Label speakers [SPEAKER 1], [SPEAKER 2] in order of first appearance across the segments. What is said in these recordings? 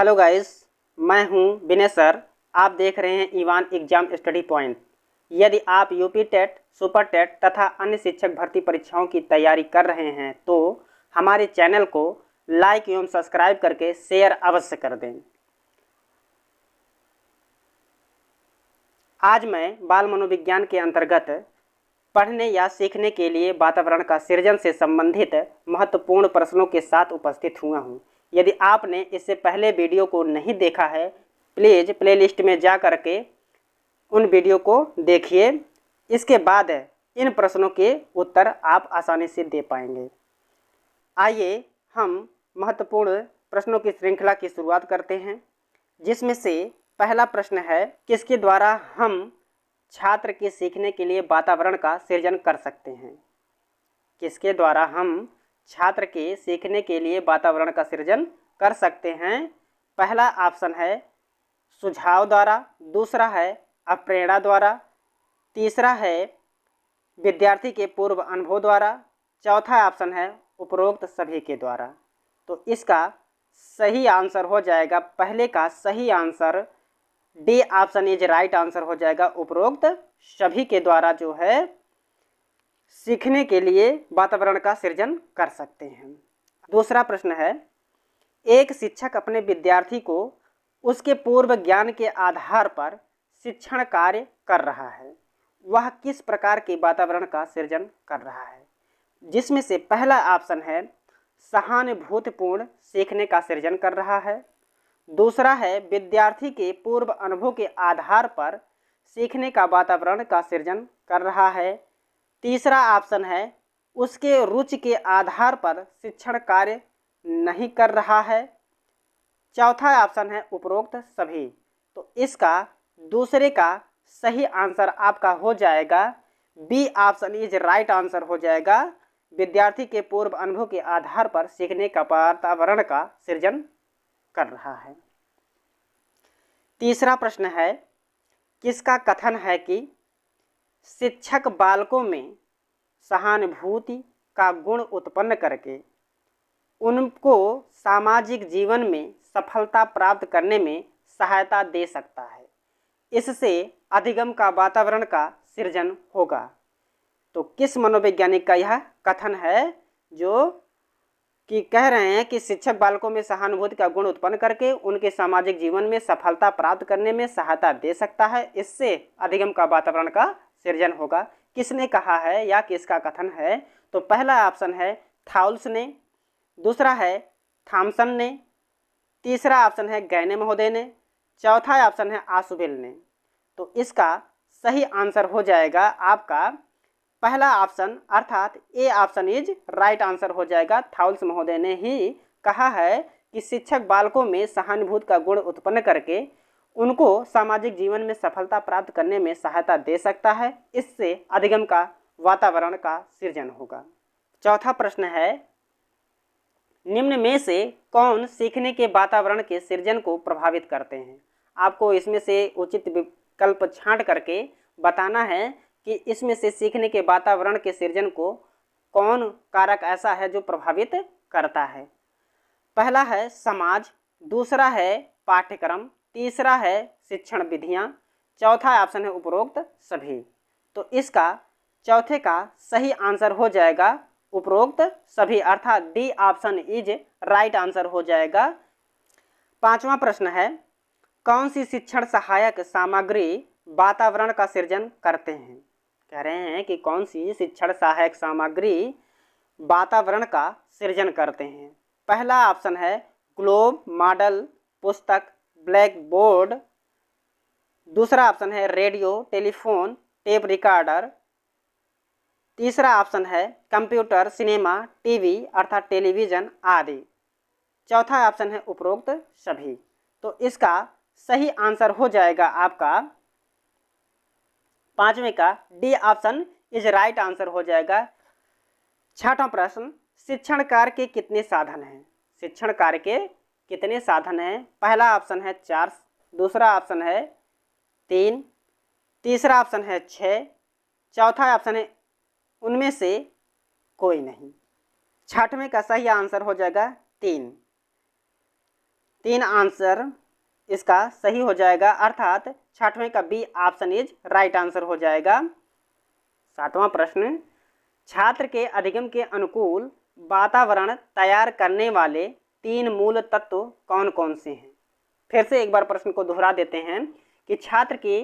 [SPEAKER 1] Hello guys, मैं हूं विनय sir. आप देख रहे हैं ईवान एग्जाम स्टडी पॉइंट। यदि आप यूपी टेट, सुपर टेट तथा अन्य शिक्षक भर्ती परीक्षाओं की तैयारी कर रहे हैं तो हमारे चैनल को लाइक एवं सब्सक्राइब करके शेयर अवश्य कर दें। आज मैं बाल मनोविज्ञान के अंतर्गत पढ़ने या सीखने के लिए वातावरण का सृजन से संबंधित महत्वपूर्ण प्रश्नों के साथ उपस्थित हुआ हूँ। यदि आपने इससे पहले वीडियो को नहीं देखा है, प्लीज़ प्लेलिस्ट में जा कर के उन वीडियो को देखिए। इसके बाद इन प्रश्नों के उत्तर आप आसानी से दे पाएंगे। आइए हम महत्वपूर्ण प्रश्नों की श्रृंखला की शुरुआत करते हैं, जिसमें से पहला प्रश्न है, किसके द्वारा हम छात्र के सीखने के लिए वातावरण का सृजन कर सकते हैं। किसके द्वारा हम छात्र के सीखने के लिए वातावरण का सृजन कर सकते हैं। पहला ऑप्शन है सुझाव द्वारा, दूसरा है अप्रेरणा द्वारा, तीसरा है विद्यार्थी के पूर्व अनुभव द्वारा, चौथा ऑप्शन है उपरोक्त सभी के द्वारा। तो इसका सही आंसर हो जाएगा, पहले का सही answer D option is right answer हो जाएगा। उपरोक्त सभी के द्वारा जो है सीखने के लिए वातावरण का सृजन कर सकते हैं। दूसरा प्रश्न है, एक शिक्षक अपने विद्यार्थी को उसके पूर्व ज्ञान के आधार पर शिक्षण कार्य कर रहा है। वह किस प्रकार के वातावरण का सृजन कर रहा है। जिसमें से पहला ऑप्शन है सहानुभूतिपूर्ण सीखने का सृजन कर रहा है, दूसरा है विद्यार्थी के पूर्व अनुभव के आधार पर सीखने का वातावरण का सृजन कर रहा है, तीसरा ऑप्शन है उसके रुचि के आधार पर शिक्षण कार्य नहीं कर रहा है, चौथा ऑप्शन है उपरोक्त सभी। तो इसका दूसरे का सही आंसर आपका हो जाएगा B option is right answer हो जाएगा। विद्यार्थी के पूर्व अनुभव के आधार पर सीखने का वातावरण का सृजन कर रहा है। तीसरा प्रश्न है, किसका कथन है कि शिक्षक बालकों में सहानुभूति का गुण उत्पन्न करके उनको सामाजिक जीवन में सफलता प्राप्त करने में सहायता दे सकता है। इससे अधिगम का वातावरण का सृजन होगा। तो किस मनोवैज्ञानिक का यह कथन है जो कि कह रहे हैं कि शिक्षक बालकों में सहानुभूति का गुण उत्पन्न करके उनके सामाजिक जीवन में सफलता प्राप्त करने में सहायता दे सकता है, इससे अधिगम का वातावरण का सृजन होगा। किसने कहा है या किसका कथन है। तो पहला ऑप्शन है थाउल्स ने, दूसरा है थॉमसन ने, तीसरा ऑप्शन है गैने महोदय ने, चौथा ऑप्शन है आशुबेल ने। तो इसका सही आंसर हो जाएगा आपका पहला ऑप्शन, अर्थात A option is right answer हो जाएगा। थाउल्स महोदय ने ही कहा है कि शिक्षक बालकों में सहानुभूति का गुण उत्पन्न करके उनको सामाजिक जीवन में सफलता प्राप्त करने में सहायता दे सकता है, इससे अधिगम का वातावरण का सृजन होगा। चौथा प्रश्न है, निम्न में से कौन सीखने के वातावरण के सृजन को प्रभावित करते हैं। आपको इसमें से उचित विकल्प छांट करके बताना है कि इसमें से सीखने के वातावरण के सृजन को कौन कारक ऐसा है जो प्रभावित करता है। पहला है समाज, दूसरा है पाठ्यक्रम, तीसरा है शिक्षण विधियां, चौथा ऑप्शन है उपरोक्त सभी। तो इसका चौथे का सही आंसर हो जाएगा उपरोक्त सभी, अर्थात D option is right answer हो जाएगा। पांचवा प्रश्न है, कौन सी शिक्षण सहायक सामग्री वातावरण का सृजन करते हैं। कह रहे हैं कि कौन सी शिक्षण सहायक सामग्री वातावरण का सृजन करते हैं। पहला ऑप्शन है ग्लोब, मॉडल, पुस्तक, ब्लैक बोर्ड, दूसरा ऑप्शन है रेडियो, टेलीफोन, टेप रिकॉर्डर, तीसरा ऑप्शन है कंप्यूटर, सिनेमा, टीवी अर्थात टेलीविज़न आदि, चौथा ऑप्शन है उपरोक्त सभी। तो इसका सही आंसर हो जाएगा आपका पांचवें का D option is right answer हो जाएगा। छठवां प्रश्न, शिक्षण कार्य के कितने साधन हैं। शिक्षण कार्य के कितने साधन हैं। पहला ऑप्शन है 4, दूसरा ऑप्शन है 3, तीसरा ऑप्शन है 6, चौथा ऑप्शन है उनमें से कोई नहीं। छठवें का सही आंसर हो जाएगा 3। 3 आंसर इसका सही हो जाएगा, अर्थात 6वें का B option is right answer हो जाएगा। 7वां प्रश्न, छात्र के अधिगम के अनुकूल वातावरण तैयार करने वाले 3 मूल तत्व कौन कौन से हैं। फिर से एक बार प्रश्न को दोहरा देते हैं कि छात्र के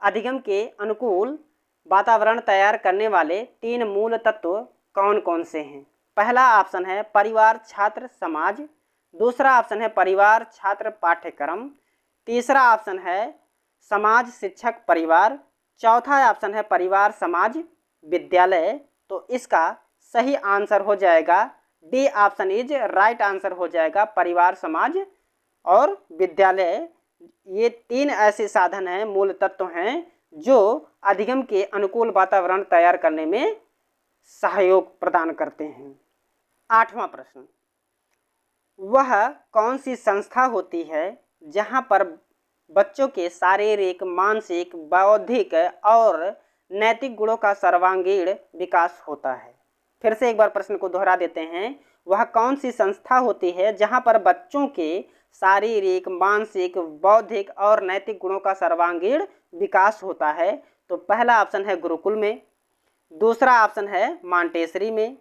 [SPEAKER 1] अधिगम के अनुकूल वातावरण तैयार करने वाले 3 मूल तत्व कौन कौन से हैं। पहला ऑप्शन है परिवार छात्र समाज, दूसरा ऑप्शन है परिवार छात्र पाठ्यक्रम, तीसरा ऑप्शन है समाज शिक्षक परिवार, चौथा ऑप्शन है परिवार समाज विद्यालय। तो इसका सही आंसर हो जाएगा D option is right answer हो जाएगा, परिवार समाज और विद्यालय। ये 3 ऐसे साधन हैं, मूल तत्व हैं जो अधिगम के अनुकूल वातावरण तैयार करने में सहयोग प्रदान करते हैं। 8वां प्रश्न, वह कौन सी संस्था होती है जहां पर बच्चों के शारीरिक, मानसिक, बौद्धिक और नैतिक गुणों का सर्वांगीण विकास होता है। फिर से एक बार प्रश्न को दोहरा देते हैं, वह कौन सी संस्था होती है जहां पर बच्चों के शारीरिक, मानसिक, बौद्धिक और नैतिक गुणों का सर्वांगीण विकास होता है। तो पहला ऑप्शन है गुरुकुल में, दूसरा ऑप्शन है मांटेसरी में,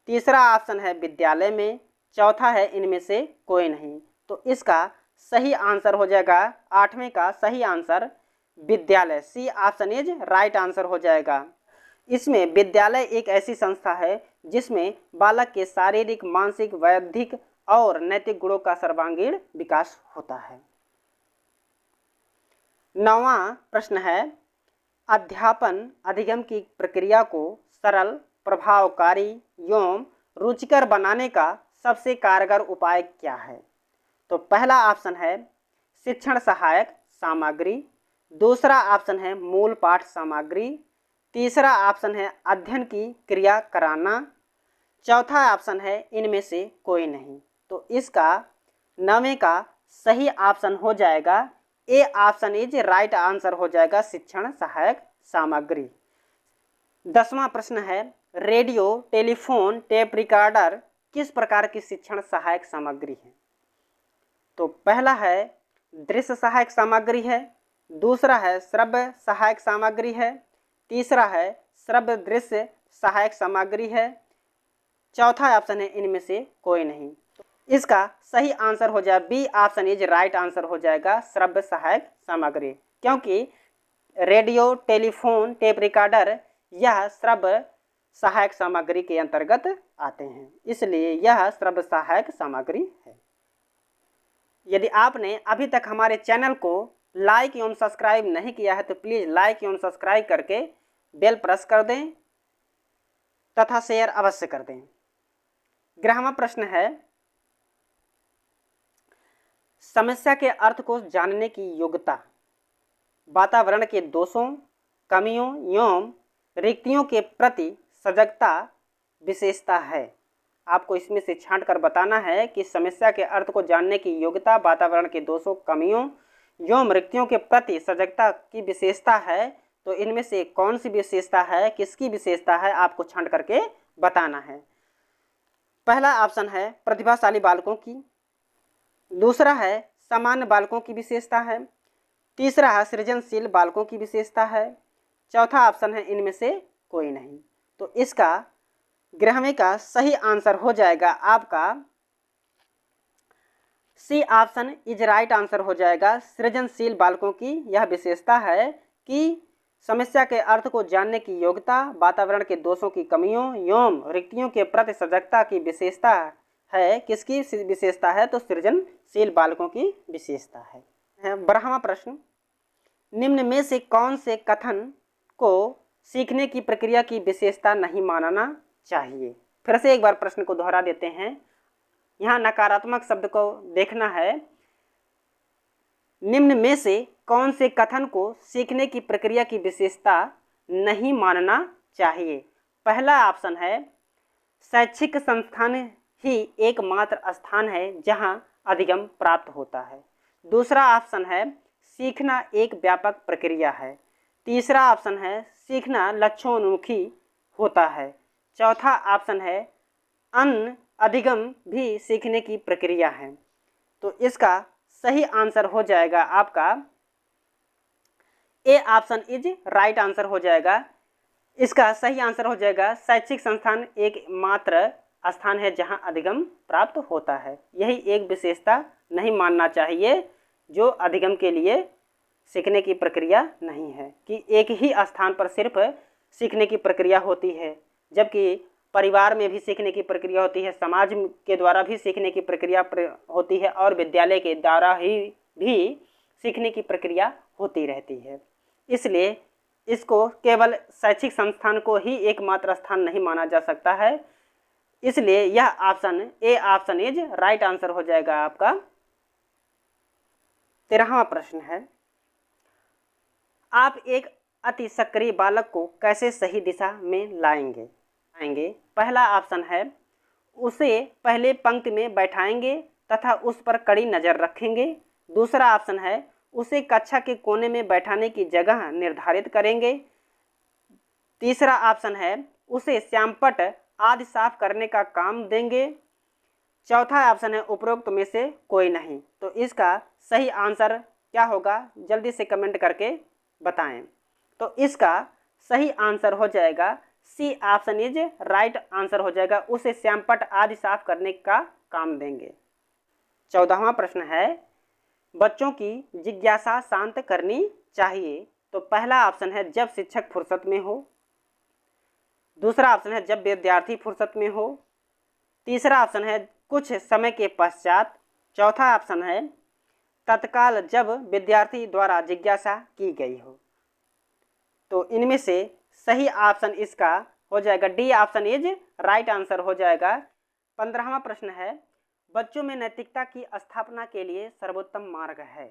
[SPEAKER 1] तीसरा ऑप्शन है विद्यालय में, चौथा है इनमें से कोई नहीं। तो इसका सही आंसर हो जाएगा 8वें का सही आंसर विद्यालय, C option is right answer हो जाएगा। इसमें विद्यालय एक ऐसी संस्था है जिसमें बालक के शारीरिक, मानसिक, बौद्धिक और नैतिक गुणों का सर्वांगीण विकास होता है। 9वां प्रश्न है, अध्यापन अधिगम की प्रक्रिया को सरल, प्रभावकारी एवं रुचिकर बनाने का सबसे कारगर उपाय क्या है। तो पहला ऑप्शन है शिक्षण सहायक सामग्री, दूसरा ऑप्शन है मूल पाठ सामग्री, तीसरा ऑप्शन है अध्ययन की क्रिया कराना, चौथा ऑप्शन है इनमें से कोई नहीं। तो इसका 9वें का सही ऑप्शन हो जाएगा A option is right answer हो जाएगा, शिक्षण सहायक सामग्री। 10वां प्रश्न है, रेडियो, टेलीफोन, टेप रिकॉर्डर किस प्रकार की शिक्षण सहायक सामग्री है। तो पहला है दृश्य सहायक सामग्री है, दूसरा है श्रव्य सहायक सामग्री है, तीसरा है श्रव्य दृश्य सहायक सामग्री है, चौथा ऑप्शन है इनमें से कोई नहीं। इसका सही आंसर हो जाए B option is right answer हो जाएगा, श्रव्य सहायक सामग्री, क्योंकि रेडियो, टेलीफोन, टेप रिकॉर्डर यह श्रव्य सहायक सामग्री के अंतर्गत आते हैं, इसलिए यह श्रव्य सहायक सामग्री है। यदि आपने अभी तक हमारे चैनल को लाइक एवं सब्सक्राइब नहीं किया है तो प्लीज़ लाइक एवं सब्सक्राइब करके बेल प्रेस कर दें तथा शेयर अवश्य कर दें। 11वां प्रश्न है, समस्या के अर्थ को जानने की योग्यता वातावरण के दोषों, कमियों एवं रिक्तियों के प्रति सजगता विशेषता है। आपको इसमें से छांट कर बताना है कि समस्या के अर्थ को जानने की योग्यता वातावरण के दोषों, कमियों एवं रिक्तियों के प्रति सजगता की विशेषता है। तो इनमें से कौन सी विशेषता है, किसकी विशेषता है, आपको छांट करके बताना है। पहला ऑप्शन है प्रतिभाशाली बालकों की, दूसरा है सामान्य बालकों की विशेषता है, तीसरा है सृजनशील बालकों की विशेषता है, चौथा ऑप्शन है इनमें से कोई नहीं। तो इसका 11वें का सही आंसर हो जाएगा आपका C option is right answer हो जाएगा, सृजनशील बालकों की यह विशेषता है कि समस्या के अर्थ को जानने की योग्यता वातावरण के दोषों की कमियों एवं रिक्तियों के प्रति सजगता की विशेषता है। किसकी विशेषता है, तो सृजनशील बालकों की विशेषता है। 12वां प्रश्न, निम्न में से कौन से कथन को सीखने की प्रक्रिया की विशेषता नहीं मानना चाहिए। फिर से एक बार प्रश्न को दोहरा देते हैं, यहाँ नकारात्मक शब्द को देखना है। निम्न में से कौन से कथन को सीखने की प्रक्रिया की विशेषता नहीं मानना चाहिए। पहला ऑप्शन है शैक्षिक संस्थान ही एकमात्र स्थान है जहां अधिगम प्राप्त होता है, दूसरा ऑप्शन है सीखना एक व्यापक प्रक्रिया है, तीसरा ऑप्शन है सीखना लक्ष्योन्मुखी होता है, चौथा ऑप्शन है अन्य अधिगम भी सीखने की प्रक्रिया है। तो इसका सही आंसर हो जाएगा आपका A option is right answer हो जाएगा। इसका सही आंसर हो जाएगा शैक्षिक संस्थान एकमात्र स्थान है जहां अधिगम प्राप्त होता है। यही एक विशेषता नहीं मानना चाहिए जो अधिगम के लिए सीखने की प्रक्रिया नहीं है कि एक ही स्थान पर सिर्फ सीखने की प्रक्रिया होती है, जबकि परिवार में भी सीखने की प्रक्रिया होती है, समाज के द्वारा भी सीखने की प्रक्रिया होती है और विद्यालय के द्वारा ही भी सीखने की प्रक्रिया होती रहती है। इसलिए इसको केवल शैक्षिक संस्थान को ही एकमात्र स्थान नहीं माना जा सकता है। इसलिए यह option A option is right answer हो जाएगा आपका। 13वां प्रश्न है, आप एक अति सक्रिय बालक को कैसे सही दिशा में लाएंगे? पहला ऑप्शन है, उसे पहले पंक्ति में बैठाएंगे तथा उस पर कड़ी नज़र रखेंगे। दूसरा ऑप्शन है, उसे कक्षा के कोने में बैठाने की जगह निर्धारित करेंगे। तीसरा ऑप्शन है, उसे श्यामपट्ट आदि साफ करने का काम देंगे। चौथा ऑप्शन है, उपरोक्त में से कोई नहीं। तो इसका सही आंसर क्या होगा, जल्दी से कमेंट करके बताएं। तो इसका सही आंसर हो जाएगा C option is right answer हो जाएगा, उसे श्यामपट्ट आदि साफ करने का काम देंगे। 14वां प्रश्न है, बच्चों की जिज्ञासा शांत करनी चाहिए। तो पहला ऑप्शन है, जब शिक्षक फुर्सत में हो। दूसरा ऑप्शन है, जब विद्यार्थी फुर्सत में हो। तीसरा ऑप्शन है, कुछ समय के पश्चात। चौथा ऑप्शन है, तत्काल जब विद्यार्थी द्वारा जिज्ञासा की गई हो। तो इनमें से सही ऑप्शन इसका हो जाएगा D option is right answer हो जाएगा। 15वां प्रश्न है, बच्चों में नैतिकता की स्थापना के लिए सर्वोत्तम मार्ग है।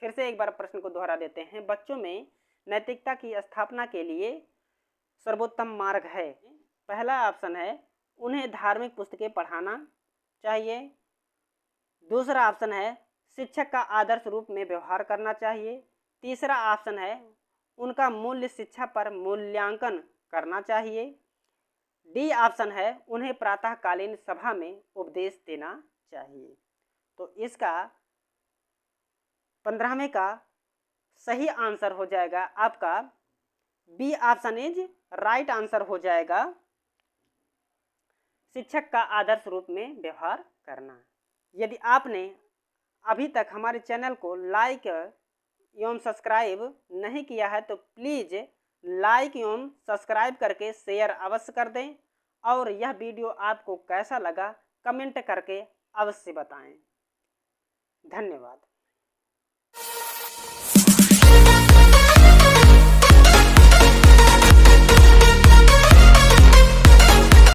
[SPEAKER 1] फिर से एक बार प्रश्न को दोहरा देते हैं, बच्चों में नैतिकता की स्थापना के लिए सर्वोत्तम मार्ग है। पहला ऑप्शन है, उन्हें धार्मिक पुस्तकें पढ़ाना चाहिए। दूसरा ऑप्शन है, शिक्षक का आदर्श रूप में व्यवहार करना चाहिए। तीसरा ऑप्शन है, उनका मूल्य शिक्षा पर मूल्यांकन करना चाहिए। डी ऑप्शन है, उन्हें प्रातःकालीन सभा में उपदेश देना चाहिए। तो इसका 15वें का सही आंसर हो जाएगा आपका B option is right answer हो जाएगा, शिक्षक का आदर्श रूप में व्यवहार करना। यदि आपने अभी तक हमारे चैनल को लाइक एवं सब्सक्राइब नहीं किया है तो प्लीज़ लाइक एवं सब्सक्राइब करके शेयर अवश्य कर दें और यह वीडियो आपको कैसा लगा कमेंट करके अवश्य बताएं। धन्यवाद।